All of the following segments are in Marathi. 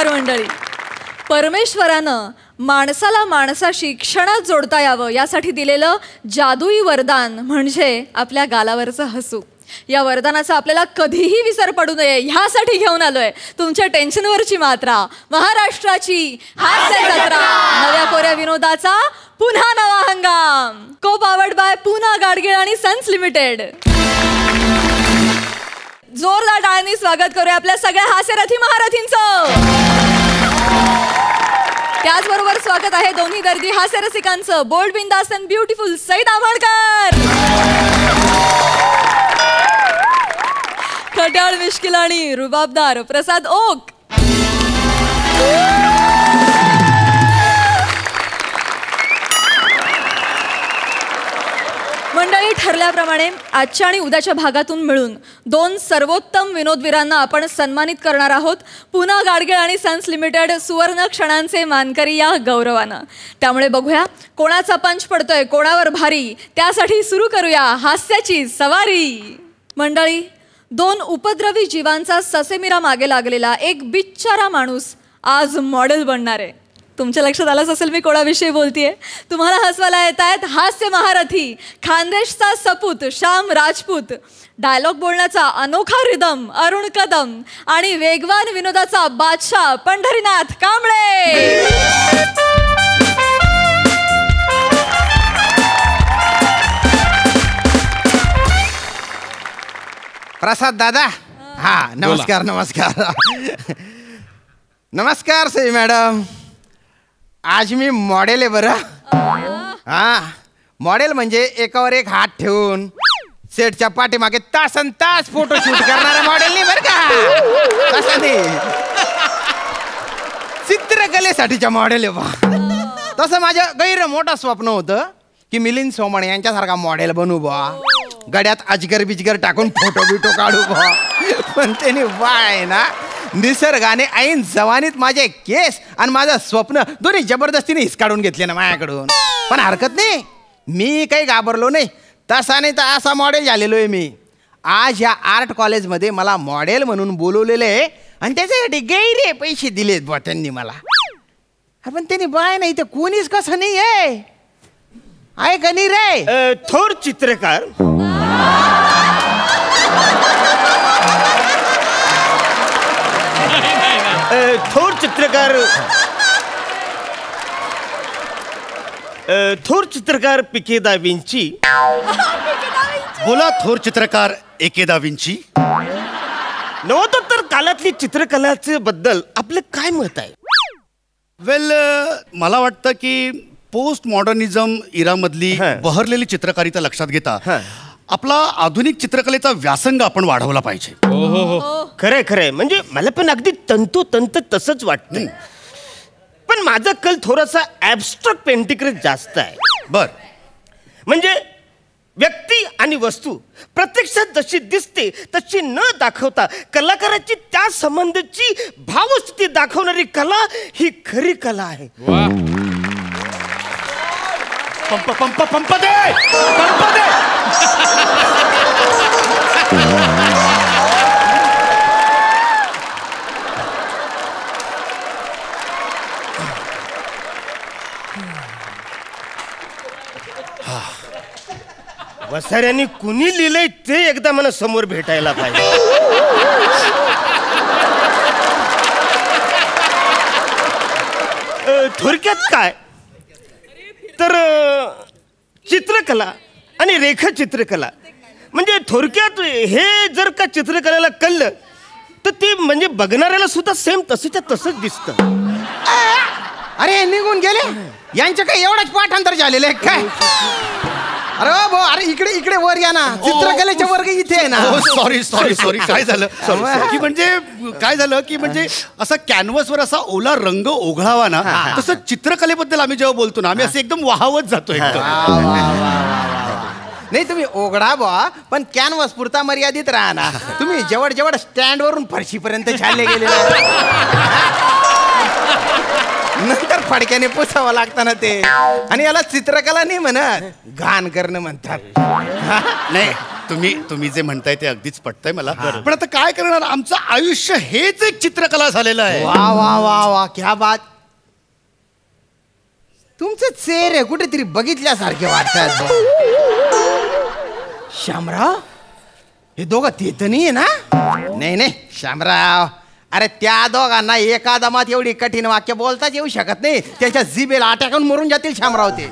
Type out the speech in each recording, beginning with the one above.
नमस्कार मंडळी. परमेश्वरानं माणसाला माणसाशी क्षणात जोडता यावं यासाठी दिलेलं जादुई वरदान म्हणजे आपल्या गालावरचं हसू. या वरदानाचा आपल्याला कधीही विसर पडू नये ह्यासाठी घेऊन आलोय तुमच्या टेन्शनवरची मात्रा, महाराष्ट्राची हास्य जत्रा, नव्या कोऱ्या विनोदाचा पुन्हा नवा हंगाम. को पावर्ड बाय पूना गाडगीळ आणि सन्स लिमिटेड. जोरदार टाळ्यांनी स्वागत करूया आपल्या सगळ्या हास्यरथी महारथींचं. त्याचबरोबर स्वागत आहे दोन्ही दर्दी हास्यरसिकांचं. बोल्ड, बिंदास अँड ब्युटिफुल सईद आंबेडकर, खट्याळ, मिश्किल आणि रुबाबदार प्रसाद ओक. मंडळी, ठरल्याप्रमाणे आजच्या आणि उद्याच्या भागातून मिळून 2 सर्वोत्तम विनोदवीरांना आपण सन्मानित करणार आहोत. पूना गाडगीळ आणि सन्स लिमिटेड सुवर्ण क्षणांचे मानकरी या गौरवानं. त्यामुळे बघूया कोणाचा पंच पडतोय, कोणावर भारी. त्यासाठी सुरू करूया हास्याची सवारी. मंडळी, 2 उपद्रवी जीवांचा ससेमिरा मागे लागलेला एक बिचारा माणूस आज मॉडेल बनणार आहे. तुमच्या लक्षात आलंच असेल मी कोणाविषयी बोलतेय. तुम्हाला हसवायला येत आहेत हास्य महारथी, खानदेशचा सपूत श्याम राजपूत, डायलॉग बोलण्याचा अनोखा रिदम अरुण कदम आणि वेगवान विनोदाचा बादशाह पंढरीनाथ कांबळे. प्रसाद दादा. हा, नमस्कार. नमस्कार नमस्कार सई मॅडम. आज मी मॉडेल आहे बरं. हा, मॉडेल म्हणजे एकावर एक हात ठेवून सेटच्या पाठीमागे तासन तास फोटो शूट करणारा मॉडेल नाही बरं का. तसं नाही, चित्रकलेसाठीच्या मॉडेल आहे बा. तसं माझं गैर मोठं स्वप्न होतं की मिलिंद सोमण यांच्यासारखा मॉडेल बनू बा, गड्यात अजगर बिजगर टाकून फोटो बिटो काढू बा. पण त्यांनी बाय ना निसर्गाने ऐन जवानीत माझे केस आणि माझं स्वप्न दोन्ही जबरदस्तीने हिसकाडून घेतले ना माझ्याकडून. पण हरकत नाही, मी काही घाबरलो नाही. तसा नाही तर असा मॉडेल झालेलो आहे मी. आज या आर्ट कॉलेजमध्ये मला मॉडेल म्हणून बोलवलेलं आहे आणि त्याच्यासाठी गैरे पैसे दिलेत बा त्यांनी मला. पण त्यांनी बाय नाही तर कोणीच कसं नाही आहे का नाही रे. थोर चित्रकार थोर चित्रकार पिके दा विंची. बोला थोर चित्रकार एके दा विंची. नव्वदोत्तर काळातली चित्रकलाचे बद्दल आपलं काय मत आहे? वेल, मला वाटतं की पोस्ट मॉडर्निझम इरामधली बहरलेली चित्रकारिता लक्षात घेता आपला आधुनिक चित्रकलेचा व्यासंग आपण वाढवला पाहिजे. खरंय खरंय, म्हणजे मला पण अगदी तंतोतंत तसंच वाटतंय. पण माझा कल थोडासा ॲब्स्ट्रॅक्ट पेंटिंगकडे जास्त आहे. बर, म्हणजे व्यक्ती आणि वस्तू प्रत्यक्षात जशी दिसते तशी न दाखवता कलाकाराची त्या संबंधीची भावस्थिती दाखवणारी कला ही खरी कला आहे. पंप पंप पंप दे, पंप दे. वसाऱ्यांनी कुणी लिहिलंय ते एकदा मला समोर भेटायला पाहिजे. थोडक्यात काय तर चित्रकला आणि रेखाचित्रकला म्हणजे थोडक्यात हे जर का चित्रकलेला कळलं तर ते म्हणजे बघणाऱ्याला सुद्धा सेम तसंच्या तसंच दिसतं. अरे निघून गेले, यांच्या काय एवढंच पाठांतर झालेलं आहे काय? अरे भाऊ, अरे इकडे इकडे वर या ना, चित्रकलेचे वर्ग इथे आहे ना. Sorry sorry sorry. काय झालं की म्हणजे काय झालं की म्हणजे असा कॅनव्हसवर असा ओला रंग ओघळावा ना, तसं चित्रकलेबद्दल आम्ही जेव्हा बोलतो ना आम्ही असं एकदम वाहवत जातो एकदम. नाही तुम्ही ओघडा बा, पण कॅनव्हस पुरता मर्यादित राहा ना. तुम्ही जवळ जवळ स्टँड वरून फरशीपर्यंत चालले गेले, नंतर फडक्याने पुसावं लागतं ना ते. आणि याला चित्रकला नाही म्हणत, घाण करणं म्हणतात. नाही तुम्ही जे म्हणताय ते अगदीच पटतंय मला. पण आता काय करणार, आमचं आयुष्य हेच एक चित्रकला झालेलं आहे. वा वा वा वा, क्या बात. तुमचे चेहरे कुठेतरी बघितल्यासारखे वाटतात. श्यामराव, हे दोघं ते तर नाही ना? नाही श्यामराव, अरे त्या दोघांना एका दमात एवढी कठीण वाक्य बोलताच येऊ शकत नाही. त्यांच्या जिभेला अटॅकून मरून जातील श्यामराव ते.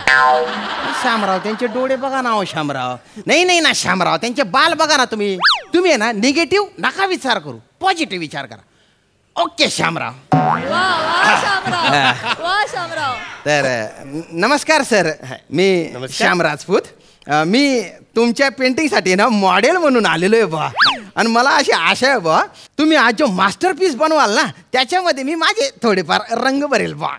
श्यामराव, त्यांचे डोळे बघा ना. हो श्यामराव, नाही ना श्यामराव, त्यांचे बाल बघा ना. तुम्ही आहे ना, निगेटिव्ह नका विचार करू, पॉझिटिव्ह विचार करा. ओके श्यामराव. तर नमस्कार सर, मी श्याम राजपूत. मी तुमच्या पेंटिंगसाठी ना मॉडेल म्हणून आलेलो आहे बा. आणि मला अशी आशा आहे बा, तुम्ही आज जो मास्टरपीस बनवाल ना, त्याच्यामध्ये मी माझे थोडेफार रंग भरेल बा.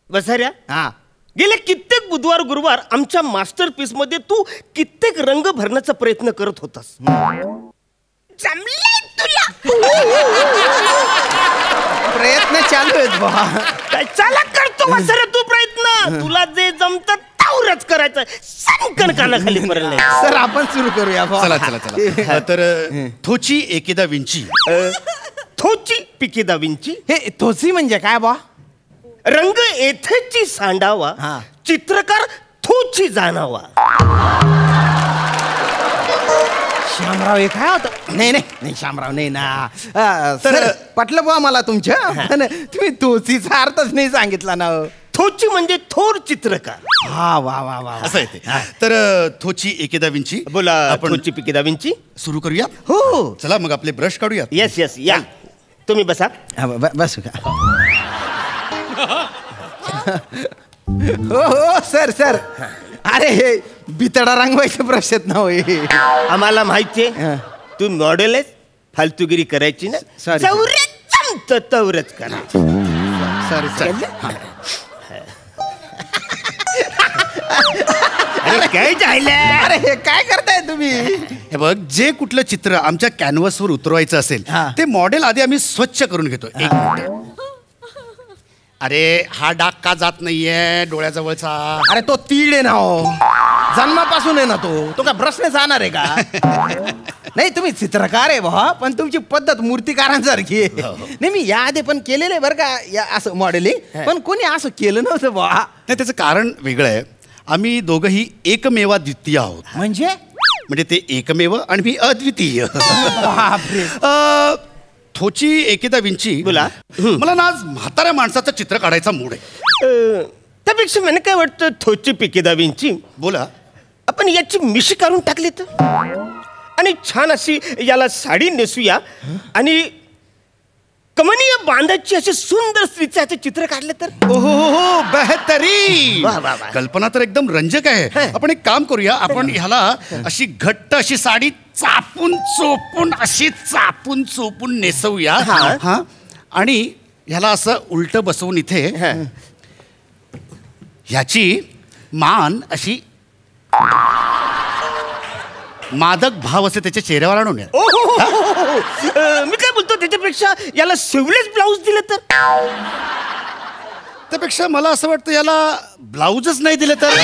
बसाऱ्या, हा, गेले कित्येक बुधवार गुरुवार आमच्या मास्टरपीस मध्ये तू कित्येक रंग भरण्याचा प्रयत्न करत होतास. जमलंय तुला. प्रयत्न चालू आहेत बा. चला करतो बसाऱ्या तू प्रयत्न. तुला जे जमतं तेवढंच करायचं. संकन कानाखाली पडलं. सर, आपण सुरू करूया बा. चला. तर थोची एकेदा विंची. थोची पिकेदा विंची. हे थोची म्हणजे काय बा? रंग येथेची सांडावा, चित्रकार थोची जाणावा. श्यामराव, हे काय होतं? नाही श्यामराव, नाही ना. तर पटलं बुवा मला तुमच्या. तुम्ही थोचीचा अर्थच नाही सांगितला ना. थोची म्हणजे थोर चित्रकार. हा, वा वा वा, असं आहे ते. तर थोची एकेदा विंची. बोला. थोची पिकेदा विंची सुरू करूया. हो, चला मग आपले ब्रश काढूया. येस या. तुम्ही बसा. बस का. हो सर. अरे हे बितडा रंगवायचे ब्रश आहेत ना. होय, आम्हाला माहितीये तू मॉडेल आहेस. फालतूगिरी करायची ना. तवरच करा. सॉरी. काय झालं? अरे हे काय करताय तुम्ही? हे बघ, जे कुठलं चित्र आमच्या कॅनव्हसवर उतरवायचं असेल ते मॉडेल आधी आम्ही स्वच्छ करून घेतो. एक मिनिट. अरे हा डाग का जात नाहीये डोळ्याजवळचा? अरे तो तीड आहे ना. हो, जन्मापासून आहे ना तो काय ब्रशने जाणार आहे का? नाही, तुम्ही चित्रकार आहे बा, पण तुमची पद्धत मूर्तिकारांसारखी आहे. नाही, मी याआधी पण केलेलं आहे बरं का, या असं मॉडेलिंग. पण कोणी असं केलं नव्हतं बा. नाही, त्याचं कारण वेगळं आहे. आम्ही दोघंही एकमेवा द्वितीय आहोत. म्हणजे ते एकमेव आणि मी अद्वितीय. थोची एकेदा विंची. बोला. मला ना आज म्हाताऱ्या माणसाचं चित्र काढायचा मूड आहे. त्यापेक्षा मला काय वाटतं, थोची पिकेदा विंची. बोला. आपण याची मिशी काढून टाकली तर, आणि छान अशी याला साडी नेसूया आणि कमनीय बांधाची अशी सुंदर स्त्रीचे चित्र काढले तर. हो, बेहतरीन. वा वा वा. कल्पना तर एकदम रंजक आहे. आपण एक काम करूया, आपण ह्याला अशी घट्ट अशी साडी चापून चोपून नेसवूया. आणि ह्याला असं उलट बसवून इथे ह्याची मान अशी मादक भाव असे त्याच्या चेहऱ्यावर आणून. मी काय बोलतो, त्याच्यापेक्षा याला शिवलेस ब्लाऊज दिलं तर. त्यापेक्षा मला असं वाटतं याला ब्लाऊजच नाही दिलं तर.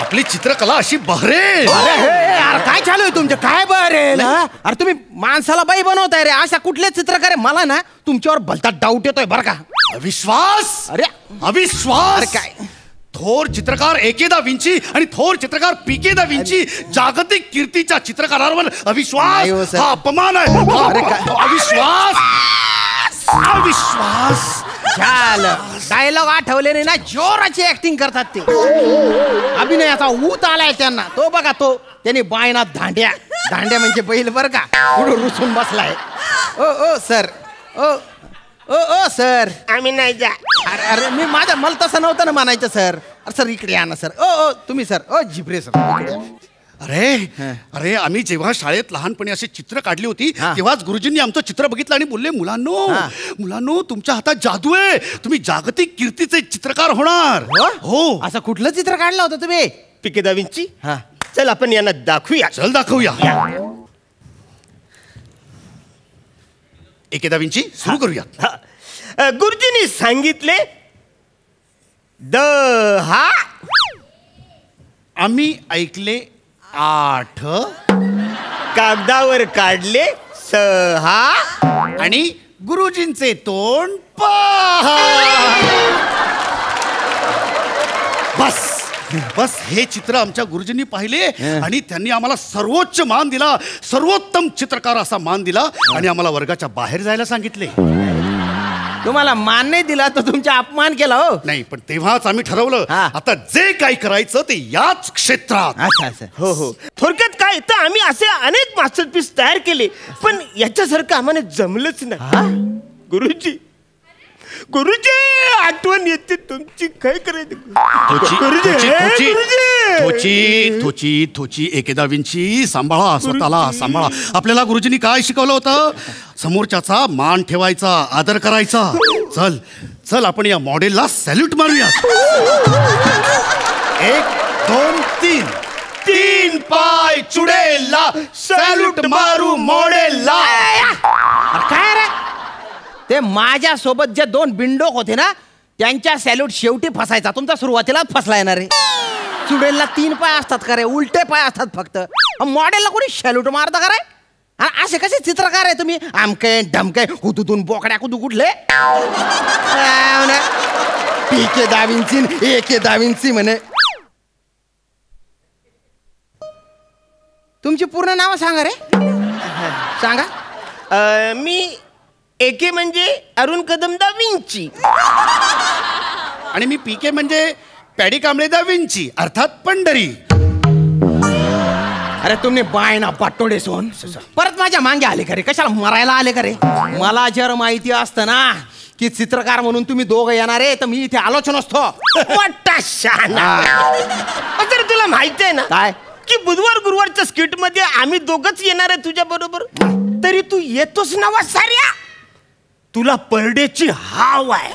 आपली चित्रकला अशी बहरेल. अरे काय चालू आहे तुमचं? काय बरेल? अरे तुम्ही माणसाला बाई बनवताय रे. अशा कुठले चित्रकार आहे? मला ना तुमच्यावर भलता डाऊट येतोय बरं का. अविश्वास. अरे अविश्वास. काय? थोर चित्रकार एकेदा विंची आणि थोर चित्रकार पिकेदा विंची जागतिक कीर्तीच्या चित्रकारांवर अविश्वास हा अपमान आहे. अविश्वास. डायलॉग आठवले नाही ना, जोराची ऍक्टिंग करतात ते. अभिनयाचा ऊत आलाय त्यांना. तो बघा, तो त्यांनी बायनात दांड्या म्हणजे बैल बरं का, पुढे रुसून बसलाय. ओ सर. ओ सर. आम्ही नाही जा. अरे मला तसं नव्हतं ना म्हणायचं सर. अरे सर इकडे या ना सर. ओ तुम्ही सर. ओ जिब्रे सर इकडे. अरे आम्ही जेव्हा शाळेत लहानपणी असे चित्र काढली होती तेव्हाच गुरुजींनी आमचं चित्र बघितलं आणि बोलले, मुलांनो तुमच्या हातात जादू आहे. तुम्ही जागतिक कीर्तीचे चित्रकार होणार. हो. असं कुठलं चित्र काढलं होतं तुम्ही? पिकेदा विंची. चल आपण यांना दाखवूया. चल दाखवूया. एकेदा विंची सुरू करूया. गुरुजींनी सांगितले 10 आम्ही ऐकले 8 कागदावर काढले 6 आणि गुरुजींचे तोंड 5. बस बस हे चित्र आमच्या गुरुजींनी पाहिले आणि त्यांनी आम्हाला सर्वोच्च मान दिला, सर्वोत्तम चित्रकार असा मान दिला आणि आम्हाला वर्गाच्या बाहेर जायला सांगितले. तुम्हाला मान नाही दिला तर तुमचा अपमान केला हो. नाही, पण तेव्हाच आम्ही ठरवलं हा. आता जे काही करायचं ते याच क्षेत्रात. अच्छा अच्छा. हो हो. थोडक्यात काय तर आम्ही असे अनेक मास्टरपीस तयार केले पण याच्यासारखं आम्हाला जमलंच नाही. गुरुजी गुरुजी आठवण येते तुमची, काय करायचं थोची एकेदा विंची सांभाळा, स्वतःला सांभाळा. आपल्याला गुरुजींनी काय शिकवलं होतं? समोरच्याचा मान ठेवायचा, आदर करायचा. चल चल आपण या मॉडेलला सॅल्यूट मारूया. 1 2 3 3 पाय चुडेलला सॅल्यूट मारू मॉडेलला. काय रे ते माझ्या सोबत जे 2 बिंडोक होते ना त्यांच्या सॅल्यूट शेवटी फसायचा. तुमचा सुरुवातीला फसला येणार रे. चुडेलला 3 पाय असतात का रे? उलटे पाय असतात फक्त. मॉडेलला कोणी सॅल्यूट मारता का रे? असे कसे चित्रकार आहे तुम्ही? आमके ढमके हुतूतून बोकड्या कुदू कुठले? पीके दाविंची एके दाविंची म्हणे. तुमची पूर्ण नाव सांगा रे. सांगा. मी एके म्हणजे अरुण कदम दा विंची आणि मी पीके म्हणजे पॅडी कांबळे दा विंची अर्थात पंढरी. अरे तुम्ही बाय ना पाटोडे सोन परत माझ्या मागे आले का रे? कशाला मरायला आले का रे? मला जर माहिती असतं ना की चित्रकार म्हणून तुम्ही दोघं येणार आहे तर मी इथे आलोच नसतो. मोठा शहाणा. तर तुला माहिती आहे ना काय की बुधवार गुरुवारच्या स्किट मध्ये आम्ही दोघच येणार आहे तुझ्या बरोबर. तरी तू येतोस ना वासाऱ्या. तुला परडेची हाव आहे.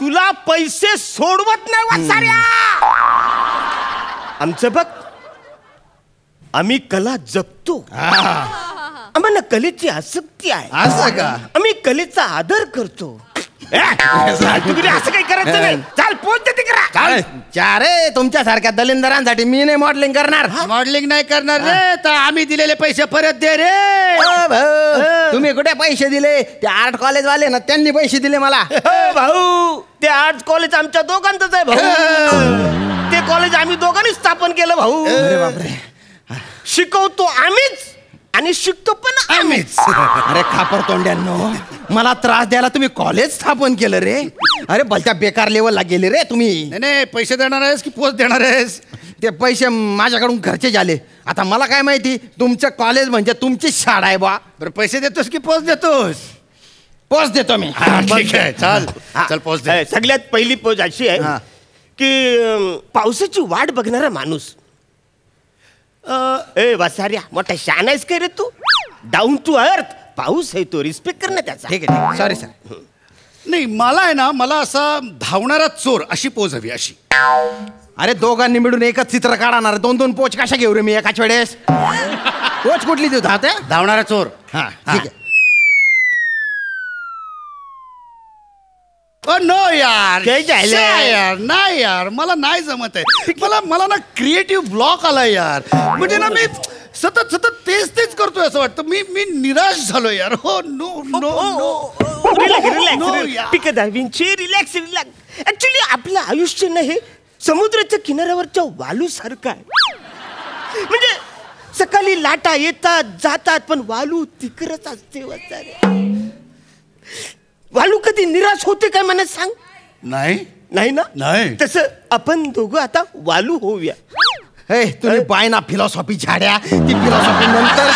तुला पैसे सोडवत नाही वासाऱ्या. आमचं बघ आम्ही कला जपतो. आम्हाला कलेची आसक्ती आहे. असं का? आम्ही कलेचा आदर करतो. असं काही करायचं नाही. चाल पोच देते करा. चारे तुमच्यासारख्या दलिंदरांसाठी मी नाही मॉडेलिंग करणार. मॉडेलिंग नाही करणार रे तर आम्ही दिलेले पैसे परत दे रे. तुम्ही कुठे पैसे दिले? ते आर्ट कॉलेज वाले ना त्यांनी पैसे दिले मला. भाऊ ते आर्ट कॉलेज आमच्या दोघांचंच आहे भाऊ. ते कॉलेज आम्ही दोघांनी स्थापन केलं भाऊ. शिकवतो आम्हीच आणि शिकतो पण आम्हीच. अरे खापर तोंड्यांनो मला त्रास द्यायला तुम्ही कॉलेज स्थापन केलं रे. अरे भलत्या बेकार लेवलला गेले रे तुम्ही. नाही पैसे देणार आहेस की पोच देणार आहेस? ते पैसे माझ्याकडून घरचे झाले. आता मला काय माहिती तुमचं कॉलेज म्हणजे तुमची शाळा आहे बा. बरं पैसे देतोस की पोच देतोस? पोच देतो मी. ठीक आहे चल चल पोच दे. सगळ्यात पहिली पोच अशी आहे की पावसाची वाट बघणारा माणूस. ए वासाऱ्या मोठा शान आहेस काय रे तू? Down to earth. पाऊस आहे तो रिस्पेक्ट कर ना त्याचा. ठीक आहे सॉरी सर. नाही मला आहे ना मला असा धावणारा चोर अशी पोज हवी अशी. अरे दोघांनी मिळून एकच चित्र काढणार. 2-2 पोच कशा घेऊ रे मी एकाच वेळेस? पोच कुठली देऊ? धावणारा चोर. हा ठीक आहे. नो यार काय झालं? यार नाही यार मला नाही जमत आहे. मला ना क्रिएटिव्ह ब्लॉक आला यार. म्हणजे ना मी सतत तेच करतोय असं वाटतं. मी निराश झालो यार. हो no no no relax. Relax. Actually आपलं आयुष्य नाही समुद्राच्या किनाऱ्यावरच्या वालू सारखं आहे. म्हणजे सकाळी लाटा येतात जातात पण वालू तिकडच असते. वालू कधी निराश होते काय मला सांग? नाही ना. नाही. तसं आपण दोघं आता वालू होऊया. तुम्ही पाय ना फिलॉसॉफी झाड्या. ती फिलॉसॉफी नंतर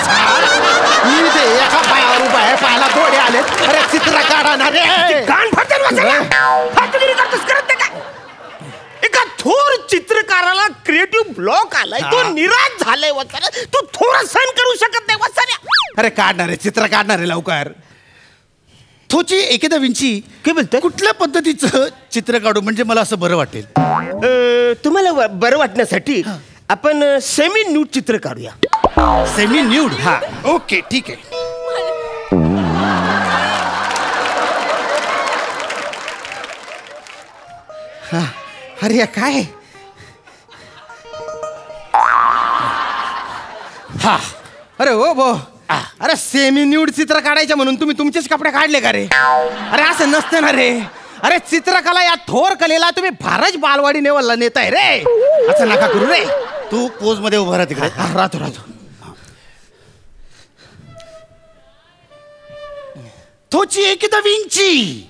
एका पायावर उभा आहे पायाला थोडे आले. अरे चित्र काढणार रे. कान करत का? एका थोर चित्रकाराला क्रिएटिव्ह ब्लॉक आलाय. तो निराश झालाय वसाऱ्या. तू थोडा सहन करू शकत नाही वसाऱ्या. अरे काढणार आहे चित्र काढणार आहे लवकर. थोची एकेदा विंची काय बोलतोय? कुठल्या पद्धतीचं चित्र काढू म्हणजे मला असं बरं वाटेल? तुम्हाला बरं वाटण्यासाठी आपण सेमी न्यूड चित्र काढूया. Semi nude. हा ओके ठीक आहे. अरे काय हा अरे हो भो अरे सेमी न्यूड चित्र काढायचं म्हणून तुम्ही तुमचेच कपडे काढले का रे? अरे असं नसतं ना रे. अरे चित्रकला या थोर कलेला तुम्ही फारच बालवाडी लेवलला नेताय रे. असं नका करू रे. तू पोज मध्ये उभा राहा तिकडे. राहतो. तोची एकदा विंची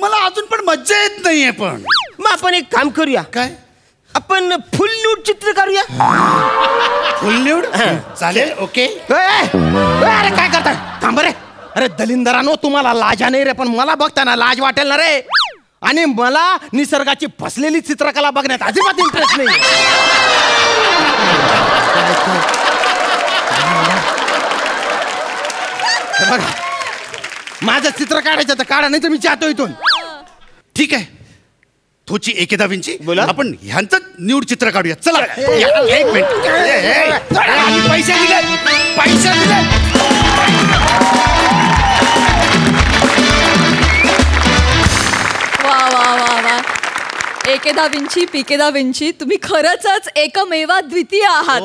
मला अजून पण मज्जा येत नाहीये. पण मग आपण एक काम करूया. काय? आपण फुल न्यूड चित्र काढूया. फुल न्यूड चालेल. ओके. अरे काय करताय? थांब रे. अरे दलिंदरानो तुम्हाला लाजा नाही रे, पण मला बघताना लाज वाटेल ना रे. आणि मला निसर्गाची फसलेली चित्रकला बघण्यात अजिबात इंटरेस्ट नाही. बघा माझं चित्र काढायचं तर काढा, नाही तर मी जातो इथून. ठीक आहे. तोची एकदा विंची बोला. आपण ह्यांचं न्यूड चित्र काढूया. चला एक मिनिट. पैसे दिले. वा एकेदा विंची पिकेदा विंची, तुम्ही खरंच एकमेवा द्वितीय आहात.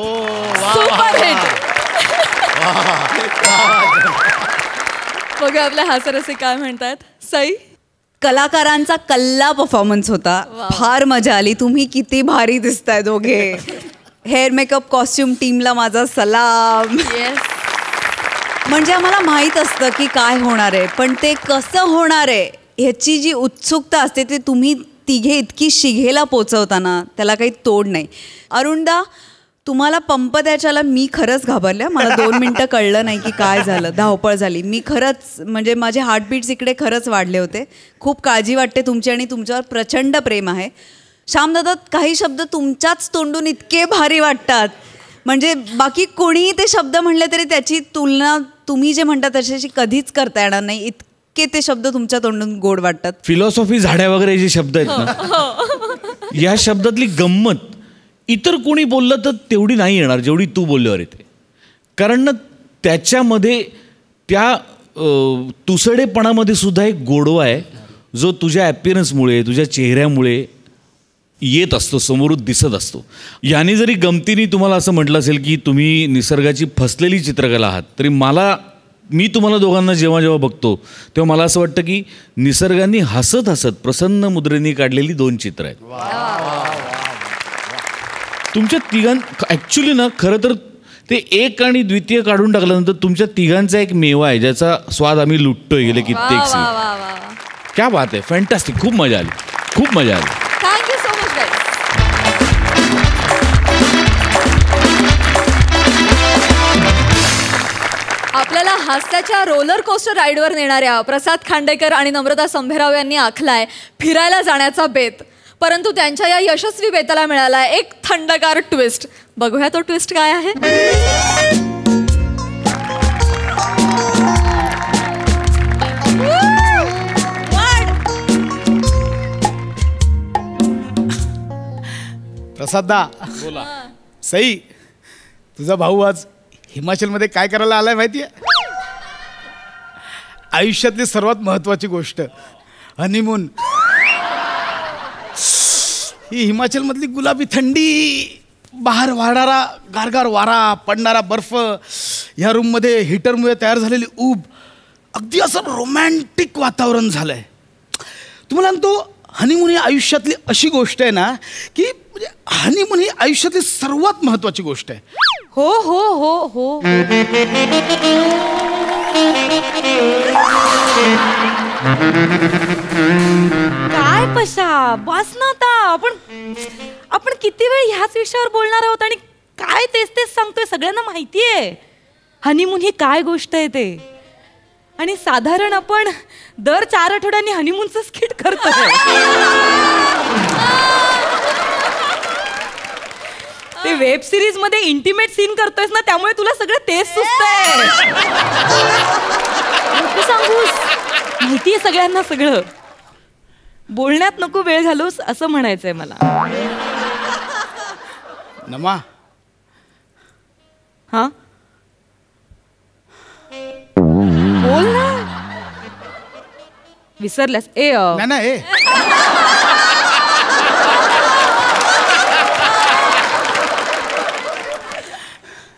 Super hit. बघा आपल्या हास्यरसिक काय म्हणतात. सई कलाकारांचा कल्ला परफॉर्मन्स होता. फार मजा आली. तुम्ही किती भारी दिसताय दोघे. हेअर मेकअप कॉस्ट्युम टीमला माझा सलाम. येस. म्हणजे आम्हाला माहीत असतं की काय होणार आहे, पण ते कसं होणार आहे ह्याची जी उत्सुकता असते ते तुम्ही तिघे इतकी शिघेला पोचवताना त्याला काही तोड नाही. अरुणदा तुम्हाला पंप द्यायच्याला मी खरंच घाबरल्या. मला 2 मिनटं कळलं नाही की काय झालं. धावपळ झाली. मी खरंच म्हणजे माझे हार्टबीट्स इकडे खरंच वाढले होते. खूप काळजी वाटते तुमची आणि तुमच्यावर प्रचंड प्रेम आहे. श्यामदादा काही शब्द तुमच्याच तोंडून इतके भारी वाटतात, म्हणजे बाकी कोणीही ते शब्द म्हणले तरी त्याची तुलना तुम्ही जे म्हणता त्याच्याशी कधीच करता येणार नाही. इतके ते शब्द तुमच्या तोंडून गोड वाटतात. फिलॉसॉफी झाड्या वगैरे जे शब्द आहेत ना, या शब्दातली गंमत इतर कोणी बोललं तर तेवढी नाही येणार जेवढी तू बोलल्यावर येते. कारण ना त्याच्यामध्ये त्या तुसडेपणामध्ये सुद्धा एक गोडवा आहे जो तुझ्या ॲपिरन्समुळे तुझ्या चेहऱ्यामुळे येत असतो, समोर दिसत असतो. याने जरी गमतीने तुम्हाला असं म्हटलं असेल की तुम्ही निसर्गाची फसलेली चित्रकला आहात, तरी मी तुम्हाला दोघांना जेव्हा बघतो तेव्हा मला असं वाटतं की निसर्गाने हसत हसत प्रसन्न मुद्रेने काढलेली 2 चित्र आहेत. तुमच्या ॲक्च्युली ना खरं तर ते एक आणि द्वितीय काढून टाकल्यानंतर तुमच्या तिघांचा एक मेवा आहे ज्याचा स्वाद आम्ही लुटतोय गेले कित्येक सीन. क्या बात आहे. फॅन्टॅस्टिक. खूप मजा आली. Thank you so much guys. आपल्याला हास्याच्या रोलर कोस्टर राईडवर नेणाऱ्या प्रसाद खांडेकर आणि नम्रता संभेराव यांनी आखलाय फिरायला जाण्याचा बेत. परंतु त्यांच्या या यशस्वी बेताला मिळाला एक थंडगार ट्विस्ट. बघूया तो ट्विस्ट काय आहे. प्रसाददा बोला. सई तुझा भाऊ आज हिमाचलमध्ये काय करायला आलाय माहितीये? आयुष्यातली सर्वात महत्वाची गोष्ट हनीमून. ही हिमाचलमधली गुलाबी थंडी, बाहेर वाढणारा गारगार वारा, पडणारा बर्फ, ह्या रूममध्ये हीटरमुळे तयार झालेली ऊब, अगदी असं रोमॅन्टिक वातावरण झालंय. तुम्हाला तो हनीमून ही आयुष्यातली अशी गोष्ट आहे ना की म्हणजे हनीमून ही आयुष्यातली सर्वात महत्वाची गोष्ट आहे. हो हो हो हो. काय पशा बस ना आता. आपण किती वेळ ह्याच विषयावर बोलणार आहोत आणि काय तेच सांगतोय. सगळ्यांना माहितीये हनीमून ही काय गोष्ट आहे ते. आणि साधारण आपण दर 4 आठवड्यांनी हनीमूनचं स्किट करतोय. ते वेब सिरीज मध्ये इंटिमेट सीन करतोयस ना, त्यामुळे तुला सगळं तेच सुचतंय. नको सांगूस. माहितीये सगळ्यांना सगळं. बोलण्यात नको वेळ घालूस असं म्हणायचंय मला. नमा हा बोल ना. विसरल्यास? नाही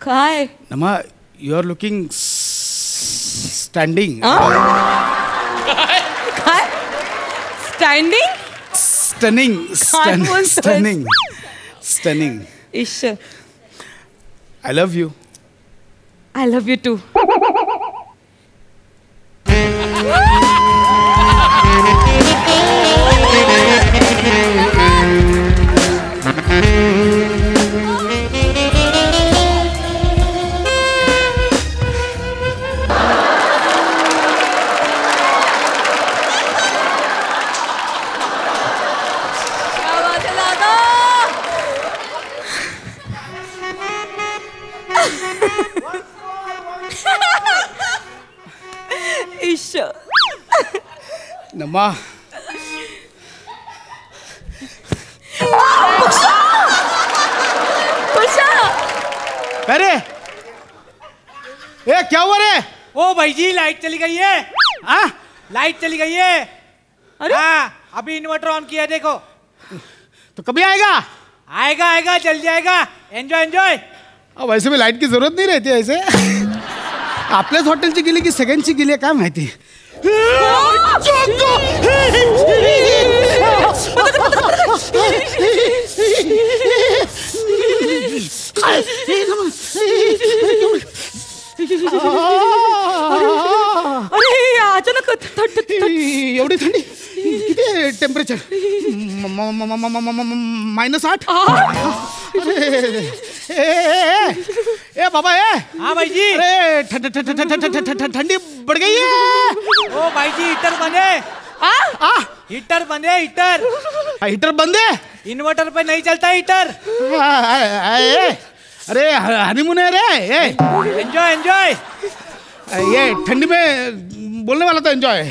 काय नमा यू आर लुकिंग स्टँडिंग काय स्टँडिंग स्टनिंग काय बोलतोयस? Stunning stunning Ish I love you I love you too Ish नमा अरे ए क्या हुआ रे? ओ भाई जी लाइट चली गई है। हाँ लाइट चली गई है। अरे हाँ अभी इन्वर्टर ऑन किया देखो। तो कभी आएगा? आएगा आएगा जल्दी आएगा। Enjoy enjoy. अब वैसे भी लाईट की जरूरत नाही रहती ऐसे आपल्याच हॉटेलची गेली की सगळ्यांची गेली आहे काय माहिती अरे अचानक एवढी थंडी किती टेम्परेचर -8 ए बाबा ए हाँ भाई जी। अरे ठंडी बढ़ गई है ओ भाई जी हीटर बंद है। हीटर बंद है हीटर। हीटर बंद है इन्वर्टर पे नहीं चलता हीटर। अरे हनीमून है रे एंजॉय एंजॉय। ये ठंडी में बोलने वाला था एंजॉय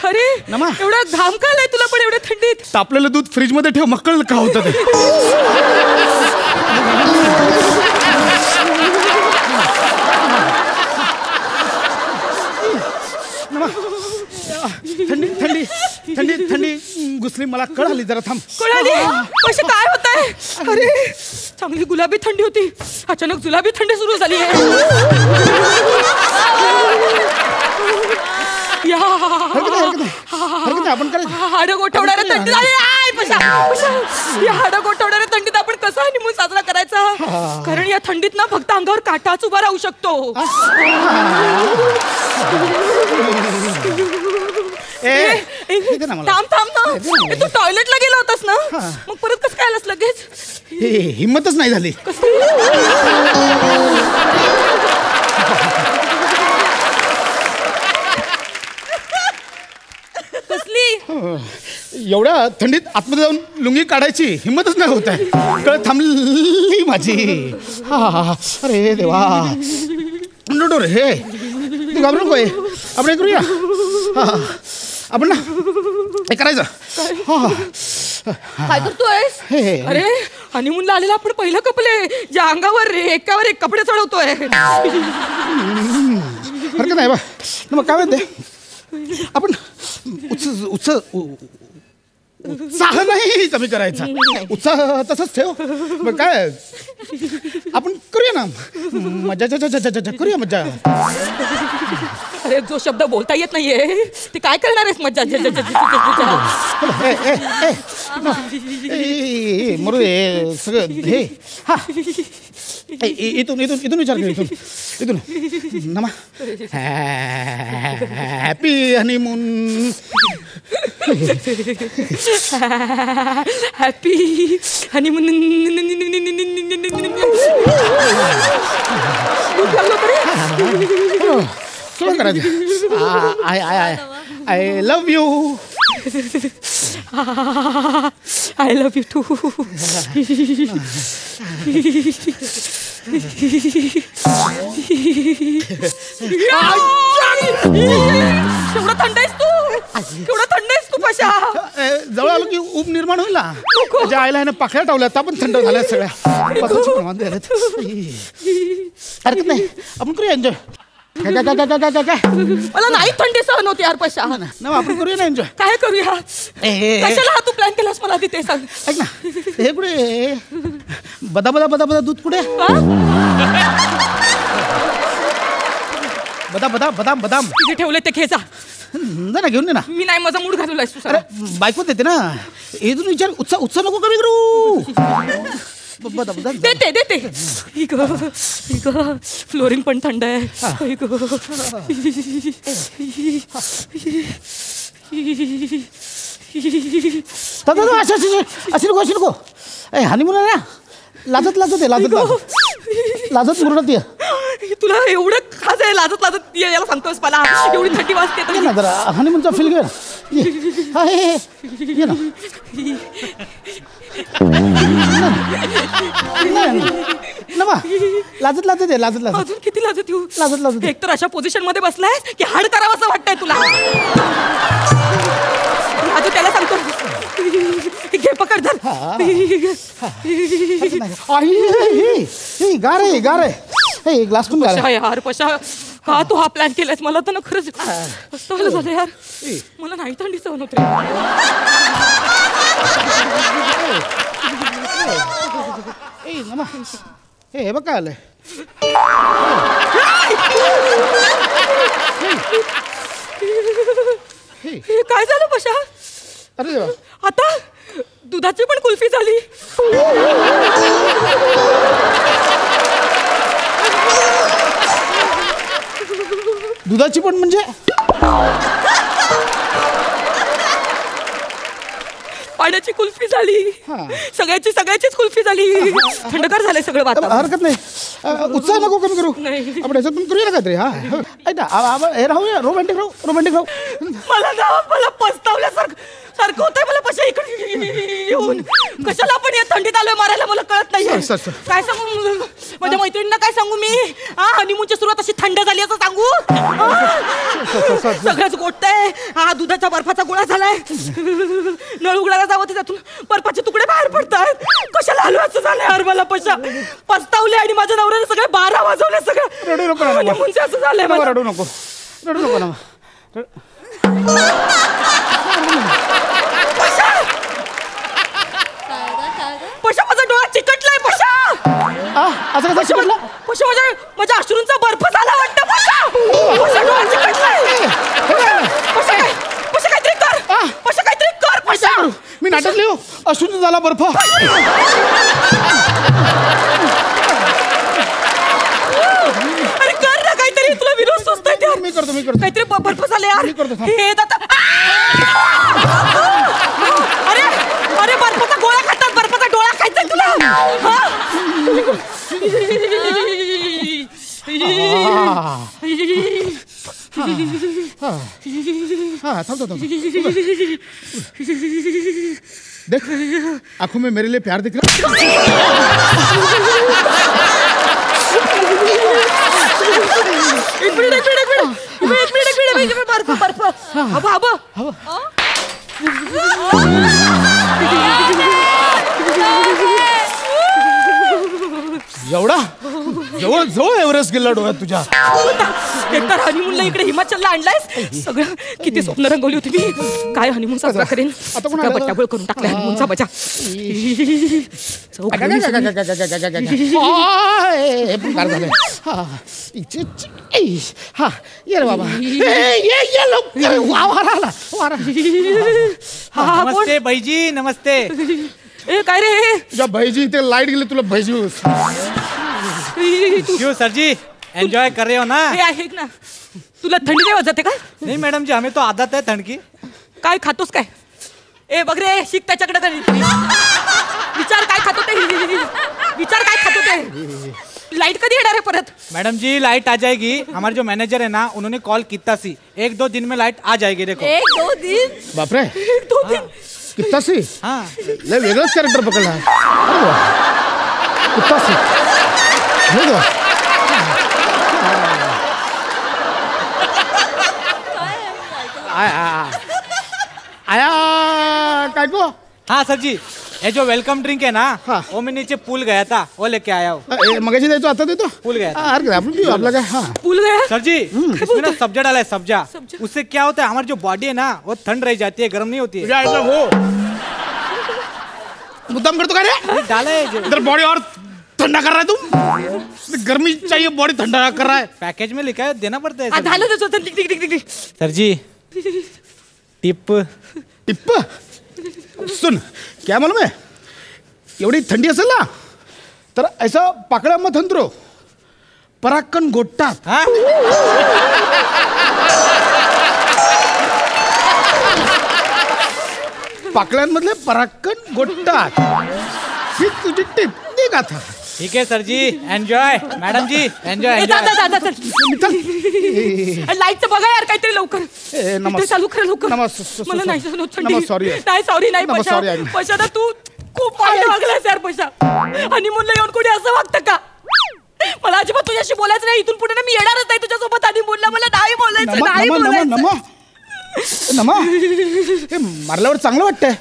अरे नमा. एवढा घाम का आलाय तुला पण एवढ्या थंडीत तापलेलं दूध फ्रीज मध्ये ठेव मक्कल का होतं ते नमा. थंडी थंडी थंडी थंडी घुसली मला कळाली जरा थांब कळाली कशी काय होत आहे अरे चांगली गुलाबी थंडी होती अचानक जुलाबी थंडी सुरू झाली आहे या हरकत आपण करायचं हाडं गोठवणाऱ्या थंडीत अरे आय पशा या हाडं गोठवणाऱ्या थंडीत आपण कसा हनीमून साजरा करायचा कारण या थंडीत ना फक्त अंगावर काटाच उभा राहू शकतो थांब थांब ना तू टॉयलेटला गेला होतास ना मग परत कसं काय आलास लगेच हिम्मतच नाही झाली कसली एवढ्या थंडीत आतमध्ये जाऊन लुंगी काढायची हिम्मतच नाही होत आहे कळ थांबली माझी अरे देवा डोर हे तू घाबरू नको आपण हे करूया आपण ना हे करायचं काय करतोयस अरे हनीमूनला आलेला आपण पहिलं कपल आहे ज्या अंगावर एकावर एक कपडे चढवतोय हरकत नाही बा मग काय म्हणते आपण उत्साह नाही कमी करायचा उत्साह तसंच ठेव मग काय आपण करूया ना मजा करूया मजा अरे जो शब्द बोलता येत नाहीये ते काय करणार आहेस मज्जा मरू हे सगळं हे हा इथून इथून इथून विचार कर इथून नमा हॅपी हनीमून हॅपी हनीमून सुरू करायचं I love you I love you too केवढा थंड आहेस तू केवढा थंड आहेस तू पाशा जवळ आलो की ऊब निर्माण होईल ना त्याच्या आईला ह्यानं पाकळ्या टावल्या त्या पण थंड झाल्या सगळ्या प्रमाण हरकत नाही आपण करूया एन्जॉय काय काय काय काय काय काय मला नाही थंडी सहन होती यार पशा. ना आपण करूया ना एन्जॉय. काय करूया? कशाला हा तू प्लॅन केलास मला तिथे सांग. ऐक ना हे कुठे बदा बदा बदा बदा दूध कुठे? बदा बदा बदाम बदाम तिथे ठेवले ते खेचा. जा ना घेऊन दे ना. मी नाही माझा मूड घालवलाय तू. अरे बायको देते ना. हे तुम्ही विचार उत्साह नको कमी करू. बदा बदा देते देते. फ्लोरिंग पण थंड आहे. अशी नको हनीमून आहे ना. लाजत लाजत आहे लाजत मुरडत ये. तुला एवढं खास आहे लाजत लाजत याला सांगतोस मला एवढी थंडी वाजते ना जरा हनीमूनचा फील घे ना. लाजत लाजत आहे लाजत लाजत. अजून किती लाजत येऊ. लाजत लाजत एक तर अशा पोझिशन मध्ये बसलाय की हाड करावं वाटतंय तुला. अजून त्याला सांगतो घे पकड धर. गार आहे ग्लास पण गार आहे. यार पशा का तू हा प्लॅन केलास. मला तर ना खरंच असं झालं यार. मला नाही थंडी सहन होत हे बघ काय आलंय. काय झालं पशा. अरे देवा. आता दुधाची पण कुल्फी झाली. दुधाची पण म्हणजे पाण्याची कुल्फी झाली. सगळ्याचीच कुल्फी झाली. थंडगार झालंय सगळं वातावरण. हरकत नाही. उत्साह नको कमी करू. नाही. आपण ह्याच्यात पण करूया ना काहीतरी. हे राहूया रोमॅन्टिक राहू. मला पस्तावल्यासारखं होतंय. मला पशा इकडे येऊन कशाला आपण या थंडीत आलोय मारायला मला कळत नाही. काय सांगू माझ्या मैत्रिणींना काय सांगू मी. हनीमूनची सुरुवात अशी थंड झाली असं सांगू. सगळंच गोष्ट आहे. हा दुधाच्या बर्फाचा गोळा झालाय. नळ उघडायला जावं त्यातून बर्फाचे तुकडे बाहेर पडतात. कशाला आलो असं झालंय यार मला पशा. पस्तावले आणि माझ्या नवऱ्याने सगळे 12 वाजवले सगळं. रडू नको हनीमूनचं असं झालंय मला. रडू नको ना. पशा माझा डोळा चिकटलाय पशा. असं कसं चिकटलं. पशा माझ्या अश्रूंचा बर्फ झाला वाटतं. पशा डोळा चिकटलाय. पशा काहीतरी कर. पशा मी नाटक लिहू. अश्रूंचा झाला बर्फ. अरे कर ना काहीतरी. तुला विरोध सुचतोय ते. मी करतो काहीतरी बर्फ झाले यार. मी करतो. हे अरे बर्फाचा गोळा खातात. बर्फाचा डोळा खायचाय तुला. थांब. देख आंखों में मेरे लिए प्यार दिख रहा. एक मिनिट बर्फ. हवा. एवढा जवळ एव्हरेस्ट गेला डोळ्यात तुझ्या. एकतर हनीमूनला इकडे हिमाचलला आणलायस. सगळं किती स्वप्न रंगवली होती मी. काय हनीमून साजरा करेन. आता कोण बट्ट्याबोळ करून टाकला हनीमूनचा बजा. हे पण कार झालंय. ये रे बाबा. ये वारा. नमस्ते बाईजी. नमस्ते. ए काय रे. तुझ्या भाईजी इथे लाईट गेली तुला भाईजी. क्यों सर जी एंजॉय कर रहे हो ना. आहे ना. तुला थंडी नाही वाजते का. नहीं मैडम जी हमें तो आदत है ठंड की. काय खातोस काय. ए बघ रे शिक त्याच्याकडे. विचार काय खातो ते. लाइट कधी येणार आहे परत. मैडम जी लाइट आ जाएगी. हमारे जो मैनेजर है ना उन्होंने कॉल किया सी 1-2 दिन में लाइट आ जाएगी. देखो 1-2 दिन. बापरे. 1-2 दिन. कितना सी. हाँ लय वेगळंच कॅरेक्टर पकडला आहे. कितना सी. आया काय गो. हाँ सर जी ये जो वेलकम ड्रिंक है ना वो मैं नीचे पुल गया था वो लेके आया हूँ. मगाशी देतो आता देतो पुल गया था. आपण पिऊ आपला काय. हाँ भूल गया सर जी इसमें ना सब्जा डाला है सब्जा. उससे क्या होता है हमारी जो बॉडी है ना वो ठंड रह जाती है गर्म नहीं होती है. हो मुद्दाम करतो काय रे. डाला है जो इधर बॉडी और ठंडा कर रहा है तुम. गर्मी चाहिए बॉडी ठंडा कर रहा है. पैकेज में लिखा है देना पड़ता है. झालं त्याचं. टिक. सर जी टिप टिप्प सुन क्या मालूम है एवढी थंडी असेल ना तर ऐसा पाकळ्या मत हंतरो पराक्कन गोटतात. हाँ? पाकळ्यांमधले पराक्कन गोटतात. ही तुझी टिप दे गाथा. ठीक है सर जी एन्जॉय. मॅडम जी एन्जॉय. जा लाईटचं बघा यार काहीतरी लवकर. नमस्कार. चालू कर लवकर. मला नाही झालं थंडी. नाही सॉरी नाही पशा. पशा ना तू खूप वाईट वागलास यार पशा. हनीमूनला येऊन कोणी असं वागतं का. मला अजिबात तुझ्याशी बोलायचं नाही. इथून पुढे ना मी येणारच नाही तुझ्यासोबत हनीमूनला. मला नाही बोलायचं. नाही बोलायचं. नमा हे मारल्यावर चांगलं वाटतंय.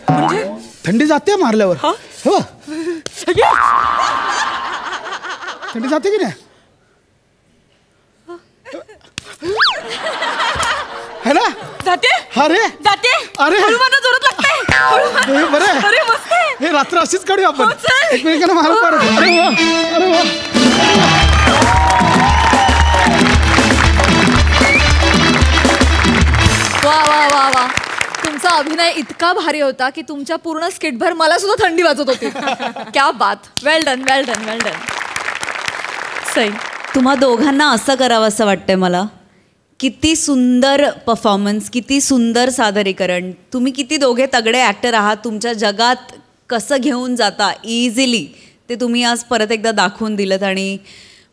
थंडी जाते मारल्यावर. हो थंडी जाते की नाही है ना. जाते. अरे जाते. अरे. हळूमाना जोरात लागते. हे बरं आहे. अरे मस्त आहे. हे रात्र अशीच काढूया आपण. हो, चल. एकमेकांना मारू पाडू. अरे वा अरे वा. वा वा वा वा तुमचा अभिनय इतका भारी होता की तुमच्या पूर्ण स्किटभर मला सुद्धा थंडी वाजत होती. क्या बात. वेल डन वेल डन वेल डन. सई तुम्हा दोघांना असं करावं असं वाटतंय मला. किती सुंदर परफॉर्मन्स, किती सुंदर सादरीकरण. तुम्ही किती दोघे तगडे ॲक्टर आहात. तुमच्या जगात कसं घेऊन जाता इझिली ते तुम्ही आज परत एकदा दाखवून दिलं. आणि